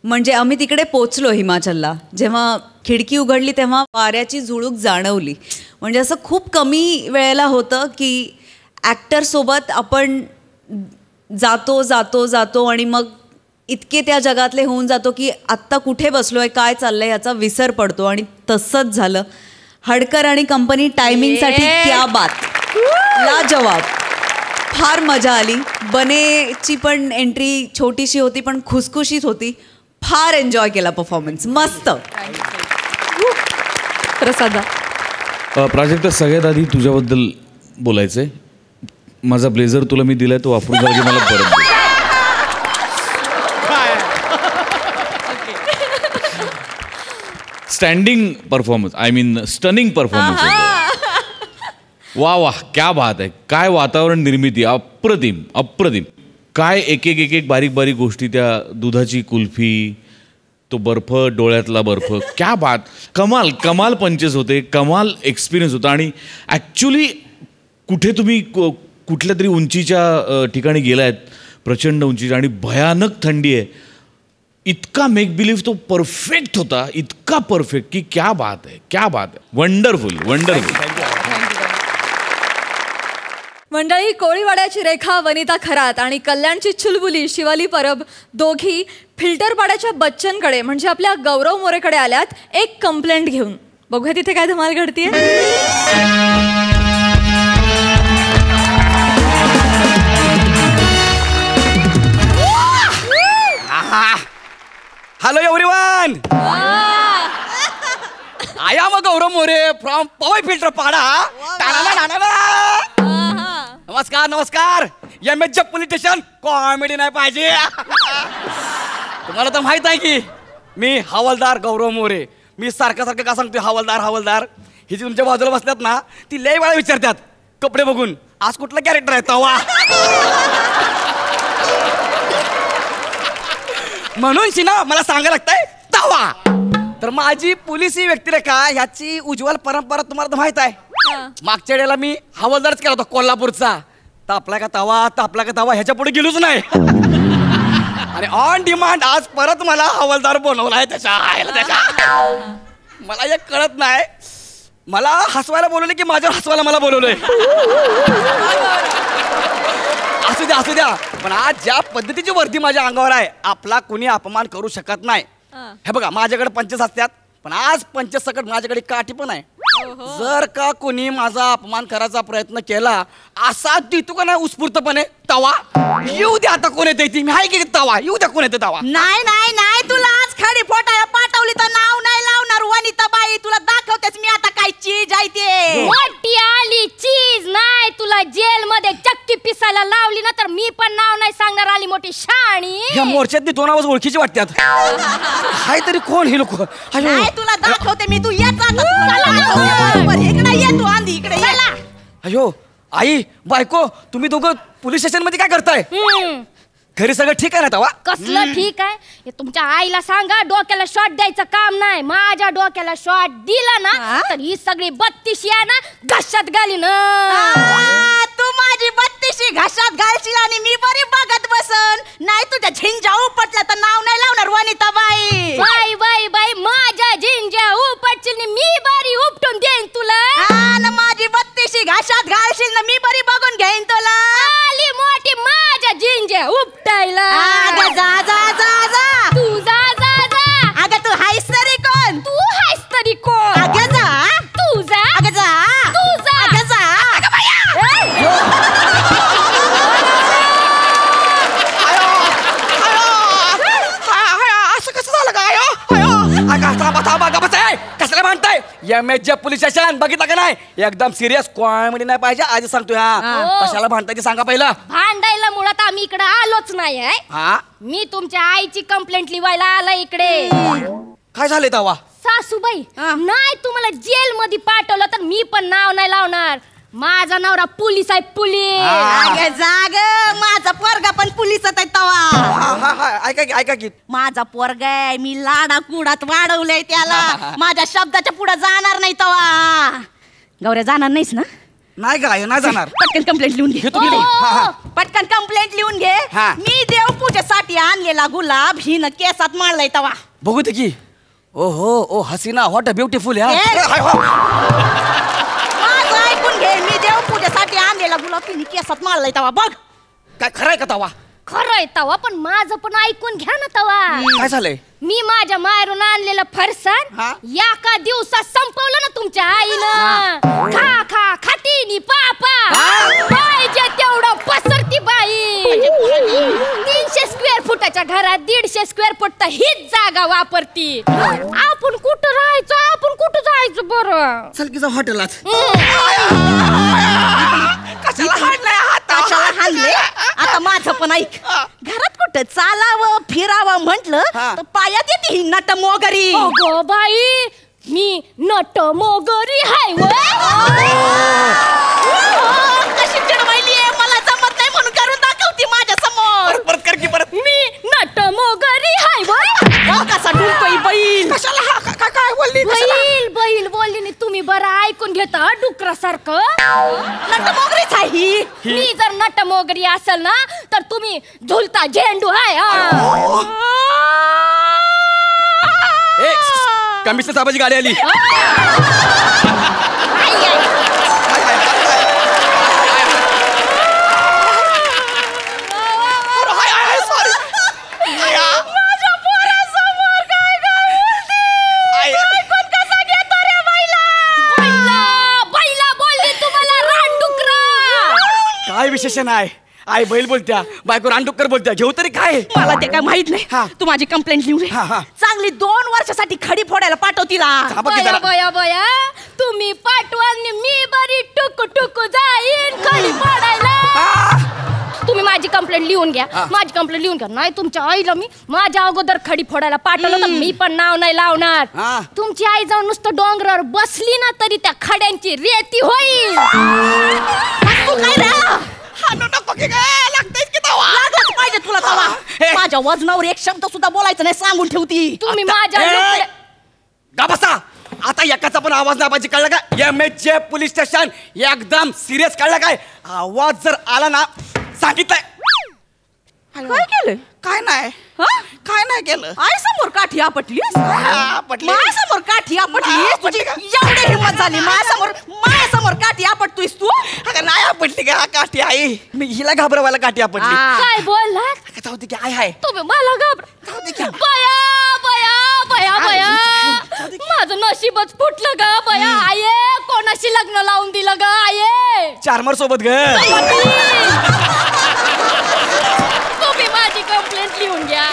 म्हणजे आम्ही तिकडे पोचलो हिमाचलला. जेव्हा खिडकी उघडली तेव्हा वाऱ्याची झुळूक जाणवली. म्हणजे असं खूप कमी वेळेला होतं की ॲक्टरसोबत आपण जातो आणि मग इतके त्या जगातले होऊन जातो की आत्ता कुठे बसलो आहे काय चाललं आहे याचा विसर पडतो. आणि तसंच झालं. हडकर आणि कंपनी टायमिंगसाठी क्या बात. लाजवाब. फार मजा आली. बनेची पण एंट्री छोटीशी होती पण खुसखुशीत होती. फार एन्जॉय केला परफॉर्मन्स. मस्त. प्रसादा प्राजक्ता सगळ्यात आधी तुझ्याबद्दल बोलायचंय. माझा ब्लेझर तुला मी दिलाय तो वापरून झाला की मला परत दे. Standing performance I mean stunning performance. वा वा क्या बात आहे. काय वातावरण निर्मिती. अप्रतिम अप्रतिम. काय एक एक बारीक बारीक गोष्टी. त्या दुधाची कुल्फी तो बर्फ डोळ्यातला बर्फ. क्या बात. कमाल कमाल पंचेस होते. कमाल एक्सपिरियन्स होता. आणि ॲक्च्युली कुठे तुम्ही कुठल्या तरी उंचीच्या ठिकाणी गेला आहेत. प्रचंड उंचीच्या आणि भयानक थंडी आहे. इतका मेक बिलीव्ह तो परफेक्ट होता. इतका परफेक्ट की क्या बात आहे क्या बात आहे. Wonderful wonderful. मंडळी कोळीवाड्याची रेखा वनिता खरात आणि कल्याणची चुलबुली शिवाली परब दोघी फिल्टरपाड्याच्या बच्चनकडे म्हणजे आपल्या गौरव मोरेकडे आल्यात एक कंप्लेंट घेऊन. बघूया तिथे काय धमाल घडतीये. Hello everyone. I am Gaurav More from Powai filter Pada. नमस्कार नमस्कार. MH police station. कॉमेडी नाही पाहिजे. तुम्हाला तर माहित आहे की मी हवालदार गौरव मोरे. मी सारखं का सांगतोय हवालदार हवालदार. ही जी तुमच्या बाजूला बसल्यात ना ती लय वेळा विचारतात कपडे बघून आज कुठला कॅरेक्टर आहे तवा. म्हणून शिना मला सांगायला लागतंय तवा. तर माझी पोलिसी व्यक्तिरेखा ह्याची उज्ज्वल परंपरा तुम्हाला तर माहित आहे. मागच्या वेळेला मी हवालदारच केला होता कोल्हापूरचा. तापला का तवा ह्याच्या पुढे गेलोच नाही. आणि ऑन डिमांड आज परत मला हवालदार बनवलाय. त्याच्या मला एक कळत नाही. मला हसवायला बोलवले की माझ्यावर हसवायला मला बोलवलंय. असू द्या पण आज ज्या पद्धतीची वर्दी माझ्या अंगावर आहे आपला कोणी अपमान करू शकत नाही. हे बघा माझ्याकडे पंचेस असतात पण आज पंचेस सकट माझ्याकडे काठी पण आहे. जर का कोणी माझा अपमान करायचा प्रयत्न केला असा देतो का नाही उत्स्फूर्तपणे तवा येऊ द्या. आता कोण येते ती मी आहे की तवा येऊ द्या. कोण येते तवा? नाही नाही नाही तुला आज खडी फोटायला पाठवली तर नाव नाही लावणार वनिताबाई. तुला दाखवतेच मी आता काय चीज आहे ते. मोठी आली चीज नाही तुला जेल मध्ये चक्की पिसायला लावली ना तर मी पण नाव नाही सांगणार. आली मोठी शाणी. ह्या मोर्चात दोन आवाज ओळखीची वाटतात. हाय तरी कोण हे लोक? नाही तुला दाखवते मी. तू येत इकडे ये. तू आंधी इकडे ये. अयो आई बायको तुम्ही दोघं पोलीस स्टेशन मध्ये काय करताय? घरी सगळं ठीक आहे ना तवा? कसलं ठीक आहे? हे तुमच्या आईला सांगा डोक्याला शॉट द्यायचं काम नाही. माझ्या डोक्याला शॉट दिला ना तर ही सगळी 32 आहे ना घशात घालीन. तू माझी 32 घशात घालशील आणि मी बरी बघत बसन. नाही तुझ्या झिंजा उपटला तर नाव नाही लावणार वनिताबाई. बाई बाई बाई माझ्या झिंजा उपटशील मी बरी उपटून देईन तुला. ना माझी 32 घशात घालशील ना मी बरी बघून घेईन तुला. आली मोठी माझ्या झिंजा उपटायला. जा जा जा जा तू जा जा जा. अगं तू हायस तरी कोण? तू हायस तरी कोण? अगं जा. तू जा. अगं जा. तू जा. अगं जा. अगं बाया. असं कसं झालं का? कसला म्हणताय? MHJ पोलीस स्टेशन बघितलं का नाही? एकदम सिरियस कॉमेडी नाही पाहिजे आज सांगतोय. हा कशाला भांडताय ते सांगा पहिलं. भांडायला मुळात आम्ही इकडे आलोच नाही आहे. हा मी तुमच्या आईची कंप्लेंट लिवायला आला इकडे. काय झालंय तवा? सासूबाई नाही तुम्हाला जेल मध्ये पाठवलं तर मी पण नाव नाही लावणार. माझा नवरा पोलीस आहे पोलीस. जाग माझा पोरगा पण पोलिसात आहे तवा. ऐका की माझा पोरगा आहे. मी लाडा कुडात वाढवलंय त्याला. माझ्या शब्दाच्या पुढे जाणार नाही तवा. गौऱ्या जाणार नाहीस ना? नाही काय नाही जाणार. पटकन कंप्लेंट लिहून घे. पटकन कंप्लेंट लिहून घे. मी देवपूजेसाठी आणलेला गुलाब हिनं केसात मारलाय तवा. बघू दे की. ओ हो ओ हसीना व्हॉट अ ब्युटिफुल. ऐकून घे. मी देवपूजेसाठी आणलेला गुलाब तिने केसात मारलाय तवा. बघ काय खरंय का तवा? खरंय तवा पण माझं पण ऐकून घ्या ना तवा. काय झालंय? मी माझ्या मायरून आणलेलं फरसाण एका दिवसात संपवलं ना तुमच्या आईनं. खा खा खातीनी पापा पाहिजे तेवढं पसरती बाई. 300 स्क्वेअर फुटाच्या घरात 150 स्क्वेअर फूट तर हीच जागा वापरती. आपण कुठं राहायचं? आपण कुठं जायचं बरं? चल की जाऊ हॉटेलात. कशाला हाणले? आता माझं पण ऐक. घरात कुठं चालावं फिरावं म्हंटल तर पायात येते ही नट मोगरी. अगो बाई मी नट मोगरी हाय कशी चिडवायली आहे. मला जमत नाही म्हणून करून दाखवती माझ्या समोर. परत कर की परत. मी नट मोगरी हाय कसा डुलतोय बैल. कशाला काय बोलली? बैल बैल बोलली नाही तुम्ही बरं ऐकून घेता डुकरासारखं. नट मोगरीच आहे ही. मी जर नट मोगरी असेल ना तर तुम्ही झुलता झेंडू हाय. कमिशनर साहेबाची गाडी आली. काय विशेषण आहे? आई बैल बोलत्या बायको रानडुक्कर बोलत्या. घेऊ तरी काय? मला ते काय माहित नाही. तू माझी कंप्लेंट लिहून चांगली 2 वर्षासाठी खडी फोडायला पाठव तिला. बया बया बया तुम्ही पाठवाल मी बरी टुकू टुकू जाईन खडी फोडायला. तुम्ही माझी कंप्लेंट लिहून घ्या. माझी कंप्लेंट लिहून घ्या. नाही तुमच्या आईला मी माझ्या अगोदर खडी फोडायला पाठवलं तर मी पण नाव नाही लावणार. तुमची आई जाऊन नुसतं डोंगरावर बसली ना तरी त्या खड्यांची रेती होईल. पाहिजे तुला तवा. माझ्या वजनावर एक शब्द सुद्धा बोलायचं नाही सांगून ठेवती. तुम्ही माझ्या का बसा. आता एकाचा पण आवाज नाही पाहिजे. कळलं का? MHJ पोलीस स्टेशन एकदम सिरियस. कळलं काय? आवाज जर आला ना सांगितलंय. काय केलं? काय नाही काय नाही केलं. आई समोर काठी आपटलीस. माझ्यासमोर काठी आपटलीस. तुझी एवढी हिंमत झाली माझ्यासमोर काठी आपटतोयस तू? अगं नाही आपटली का काठी आई? मी हिला घाबरवायला काठी आपटली. काय बोलला? जाऊ दे की आई हाय. तुम्ही मला घाबर. बया बया बया बया माझं नशीबच फुटलं ग बया. आये कोणाशी लग्न लावून दिलं ग आये. चारमार सोबत ग. तुम्ही माझी कंप्लेंट लिहून घ्या.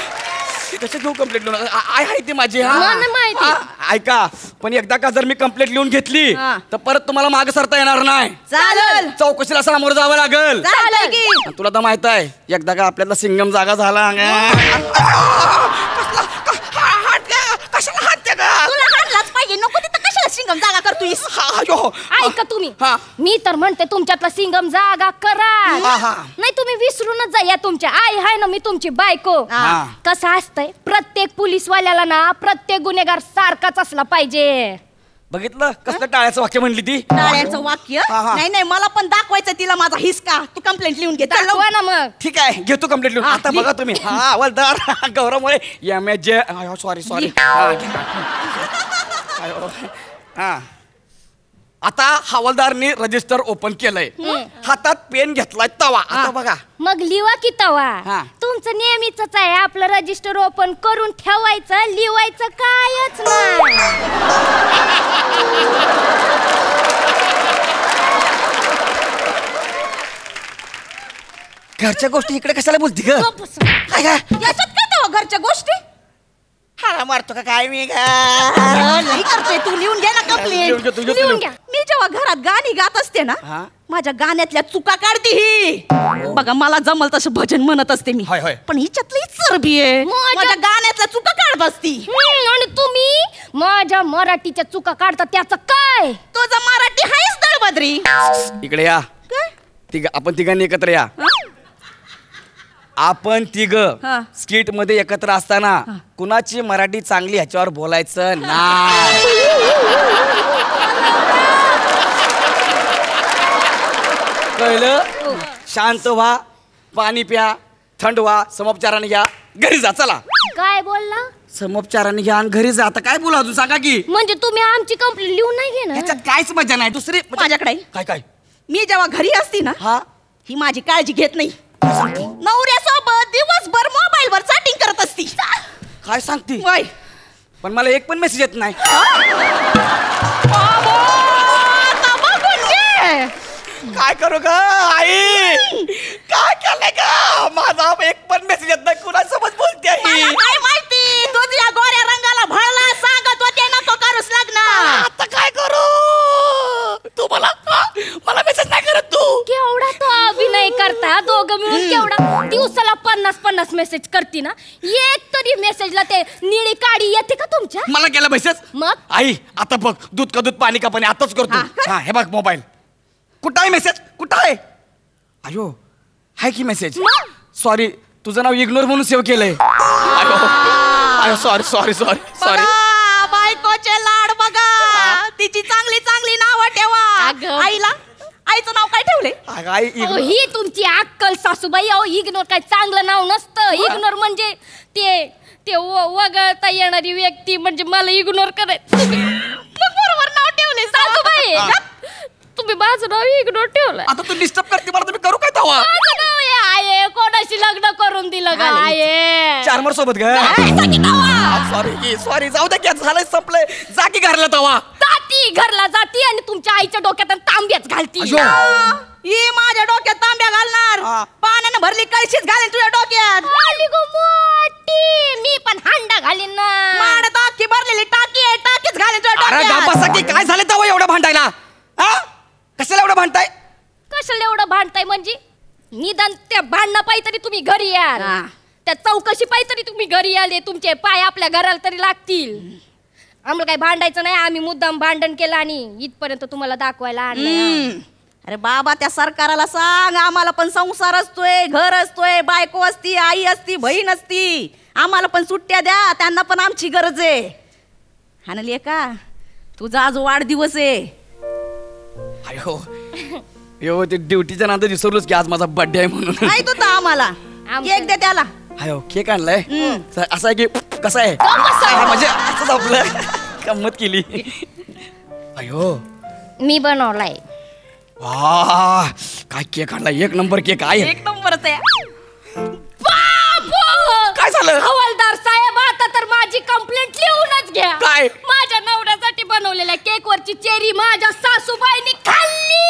कशा घेऊ कंप्लेंट लिहून? आहे ती माझी. मला माहिती. ऐका, पण एकदा का जर मी कंप्लेंट लिहून घेतली तर परत तुम्हाला मागे सरता येणार नाही. चालेल. चौकशीला सामोरं जावं लागेल. चालेल की. आणि तुला तर माहित आहे, एकदा का आपल्याला सिंगम जागा झाला. कशाला हात का? तुला हाणलाच पाहिजे. नको तिथं कशाला सिंगम जागा करतोयस? ऐका तुम्ही, मी तर म्हणते तुमच्यातला सिंगम जागा करा. नाही तुम्ही विसरूनच जा या तुमच्या आई हाय ना मी तुमची बायको. कसं असतंय, प्रत्येक पोलीसवाल्याला ना प्रत्येक गुन्हेगार सारखाच असला पाहिजे. बघितलं कसलं टाळ्याचं वाक्य म्हणली ती. टाळ्याचं वाक्य? नाही नाही, मला पण दाखवायचं तिला माझा हिसका. तू कंप्लेंट लिहून घे. दाखवा ना मग. ठीक आहे, घेतो कंप्लेंट लिहून. आता बघा तुम्ही. हवालदार गौरवमुळे सॉरी. आता हवालदारनी रजिस्टर ओपन केलंय. हातात पेन घेतलाय तवा. आता बघा. मग लिवा की तवा. तुमचं नेहमीच आहे, आपलं रजिस्टर ओपन करून ठेवायचं, लिवायचं कायच नाही. घरच्या गोष्टी इकडे कशाला बोलती ग? याच्यात काय तेव्हा घरच्या गोष्टी? हाला मारतो का काय मी? नाही करतोय तू. लिहून घे ना कंप्लेंट. लिहून घ्या. मी जेव्हा घरात गाणी गात असते ना, माझ्या गाण्यातल्या चुका काढते ही. बघा, मला जमल तसं भजन म्हणत असते मी, पण हिच्यातली चरबी आहे. माझ्या गाण्यातल्या चुका काढत असती. आणि तुम्ही माझ्या मराठीच्या चुका काढता त्याचं काय? तुझं मराठी हायच दळबद्री. इकडे या. आपण तिघांनी एकत्र या. आपण तिघ स्किट मध्ये एकत्र असताना कुणाची मराठी चांगली ह्याच्यावर बोलायचं नाही. कळलं? शांत व्हा, पाणी प्या, थंड व्हा, समोपचाराने घ्या, घरी जा. चला. काय बोलला? समोपचाराने घ्या आणि घरी जा. आता काय बोला अजून सांगा की. म्हणजे तुम्ही आमची कंप्लेंट लिहून नाही घेणार? ह्याच्यात काहीच मजा नाही. दुसरी माझ्याकडे काय मी जेव्हा घरी असती ना, ही माझी काळजी घेत नाही. नवऱ्यासोबत दिवसभर मोबाईल वर चॅटिंग करत असती. काय सांगती? पण मला एक पण मेसेज येत नाही. काय करू ग आई? काय केलंय ग? माझा एक पण मेसेज येत नाही. कुणासोबत बोलते आई? काय माहिती, तुझ्या गोऱ्या रंगाला भळला सांगत होते नको करूस लग्न. आता काय करू? तू मला मेसेज नाही करत. तू केवढा तो अभिनय करता दोघं मिळून. केवढा दिवसाला 50 मेसेज करती ना. एक तरी मेसेजला ते निळी काडी येते का तुमच्या? मला केलं मेसेज. मग आई आता बघ, दूध का दूध पाणी का पाणी आताच करतो. हे बघ मोबाईल. कुठं आहे मेसेज? कुठं आहे? अयो हाय की मेसेज. सॉरी, तुझं नाव इग्नोर म्हणून सेव्ह केलंय. अयो सॉरी. बायकोचे लाड बघा. तिची चांगली चांगली नावं ठेवा. आईचं नाव काय ठेवले? ही तुमची अक्कल सासूबाई. अहो इग्नोर काय चांगलं नाव नसतं. इग्नोर म्हणजे ते वगळता येणारी व्यक्ती. म्हणजे मला इग्नोर करायचं. बरोबर नाव ठेवले सासूबाई. तुम्ही माझं नाव इग्नोर ठेवलं. आता तू डिस्टर्ब करते मला. तुम्ही करू काय तवा? माझं नाव आहे कोणाशी लग्न करून दिलं का? आहे चारमर सोबत ग. सॉरी जाऊ दे. झालंय, संपलंय. जा की घरला तवा. जाती घरला जाती आणि तुमच्या आईच्या डोक्यात तांब्याच घालती. ही माझ्या डोक्यात तांब्या घालणार. पाण्यानं भरली कळशीच घालेन तुझ्या डोक्यात. मी पण हांडा घालीन ना. माड टाकी भरलेली टाकी आहे. टाकीच घालेन तुझ्या डोक्यात. बसा की. काय झालं तवा एवढं भांडायला? कशाला एवढं भांडताय? कशाला एवढं भांडताय म्हणजे? निदान त्या भांडणं पाहिजे तरी तुम्ही घरी याल. त्या चौकशी पाहिजे तरी तुम्ही घरी आले. तुमचे पाय आपल्या घराला तरी लागतील. आम्हाला काही भांडायचं नाही. आम्ही मुद्दाम भांडण केलं आणि इथपर्यंत तुम्हाला दाखवायला आणलं. अरे बाबा, त्या सरकाराला सांग, आम्हाला पण संसार असतोय, घर असतोय, बायको असती, आई असती, बहीण असती. आम्हाला पण सुट्ट्या द्या. त्यांना पण आमची गरज आहे. हाणली का? तुझा आज वाढदिवस आहे. अयो ते ड्युटीच्या नांद विसरलोच की आज माझा बर्थडे आहे म्हणून. नाही तू तर आम्हाला केक दे त्याला. अयो केक आणलाय. असं आहे की कसं आहे म्हणजे असंच आपलं गंमत केली. अयो मी बनवलाय. काय केक आणलाय? एक नंबर केक आहे. एक नंबरच आहे. काय झालं? हवालदार साहेब आता तर माझी कंप्लेंट लिहूनच घ्या. काय? माझ्या नवऱ्यासाठी बनवलेल्या केक वरची चेरी माझ्या सासूबाईंनी खाल्ली.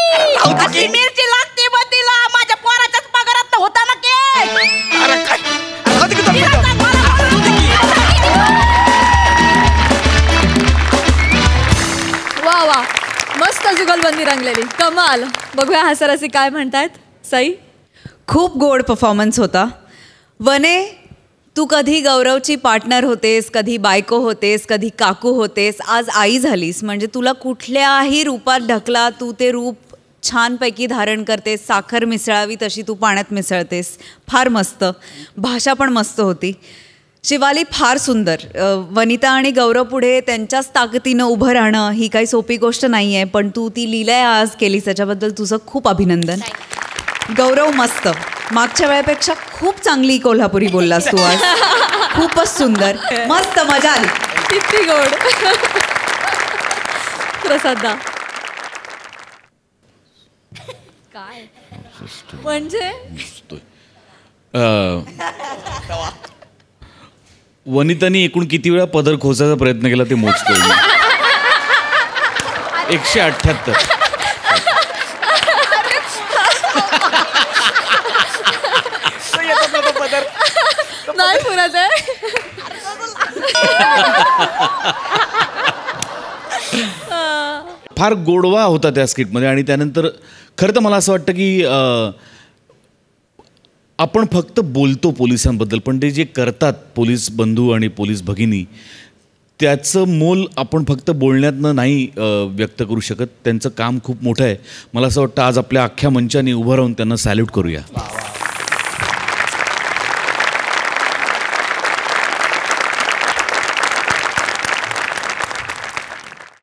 अशी मिरची लागते बा तिला. माझ्या पोराच्याच पगारात होता ना केक. अरे काय वा वा, मस्त जुगलबंदी रंगलेली, कमाल. बघूया हसरसी काय म्हणतायत. सई, खूप गोड परफॉर्मन्स होता. वने, तू कधी गौरवची पार्टनर होतेस, कधी बायको होतेस, कधी काकू होतेस, आज आई झालीस. म्हणजे तुला कुठल्याही रूपात ढकला, तू ते रूप छानपैकी धारण करतेस. साखर मिसळावी तशी तू पाण्यात मिसळतेस. फार मस्त. भाषा पण मस्त होती. शिवाली फार सुंदर. वनिता आणि गौरव पुढे त्यांच्याच ताकदीनं उभं राहणं ही काही सोपी गोष्ट नाही आहे, पण तू ती लीला आज केलीस त्याच्याबद्दल तुझं खूप अभिनंदन. गौरव मस्त. मागच्या वेळेपेक्षा खूप चांगली कोल्हापुरी बोललास तू आज. खूपच सुंदर, मस्त, मजा आली. किती गोड. प्रसादा, काय म्हणजे वनितानी एकूण किती वेळा पदर खोचायचा प्रयत्न केला ते मोजतोय. 178. नाही पुरत आहे. फार गोडवा होता त्या स्किटमध्ये. आणि त्यानंतर खरं तर मला असं वाटतं की आपण फक्त बोलतो पोलिसांबद्दल, पण ते जे करतात पोलीस बंधू आणि पोलीस भगिनी, त्याचं मोल आपण फक्त बोलण्यातनं नाही व्यक्त करू शकत. त्यांचं काम खूप मोठं आहे. मला असं वाटतं आज आपल्या अख्ख्या मंचाने उभं राहून त्यांना सॅल्यूट करूया.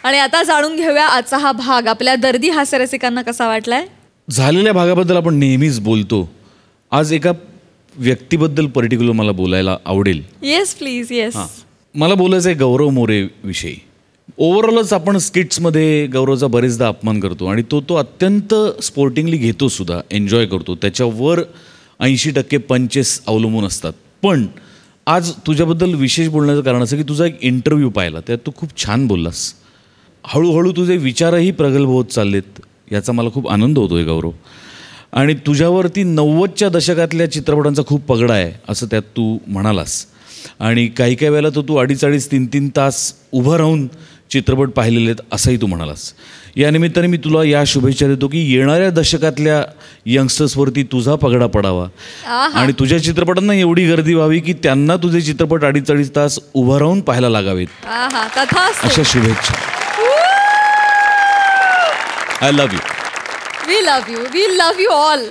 आणि आता जाणून घेऊया आजचा हा भाग आपल्या दर्दी हास्यरसिकांना कसा वाटलाय. झालेल्या भागाबद्दल आपण नेहमीच बोलतो. आज एका व्यक्तीबद्दल पर्टिक्युलर मला बोलायला आवडेल. Yes please. येस, मला बोलायचं आहे गौरव मोरे विषयी. ओव्हरऑलच आपण स्किट्समध्ये गौरवचा बरेचदा अपमान करतो आणि तो अत्यंत स्पोर्टिंगली घेतो सुद्धा, एन्जॉय करतो. त्याच्यावर 80% पंचेस अवलंबून असतात. पण आज तुझ्याबद्दल विशेष बोलण्याचं कारण असं की तुझा एक इंटरव्ह्यू पाहिला, त्यात तू खूप छान बोललास. हळूहळू तुझे विचारही प्रगल्भ होत चाललेत, याचा मला खूप आनंद होतो आहे गौरव. आणि तुझ्यावरती 90च्या दशकातल्या चित्रपटांचा खूप पगडा आहे असं त्यात तू म्हणालास. आणि काही काही वेळेला तू 2.5, 3 तास उभं राहून चित्रपट पाहिलेले आहेत असंही तू म्हणालास. या निमित्ताने मी तुला या शुभेच्छा देतो की येणाऱ्या दशकातल्या यंगस्टर्सवरती तुझा पगडा पडावा आणि तुझ्या चित्रपटांना एवढी गर्दी व्हावी की त्यांना तुझे चित्रपट 2.5 तास उभं राहून पाहायला लागावेत. अशा शुभेच्छा. I love you. We love you. We love you all.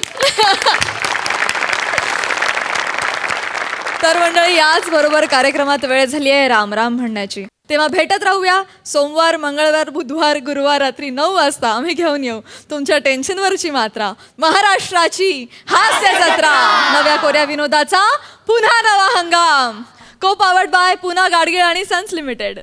तर मंडळी, याच बरोबर कार्यक्रमात वेळ झाली आहे राम राम म्हणण्याची. तेव्हा भेटत राहूया सोमवार, मंगळवार, बुधवार, गुरुवार रात्री 9 वाजता. आम्ही घेऊन येऊ तुमच्या टेन्शनवरची मात्रा, महाराष्ट्राची हास्य जत्रा, नव्या कोऱ्या विनोदाचा पुन्हा नवा हंगाम. को पावर्ड बाय पुन्हा गाडगीळ आणि सन्स लिमिटेड.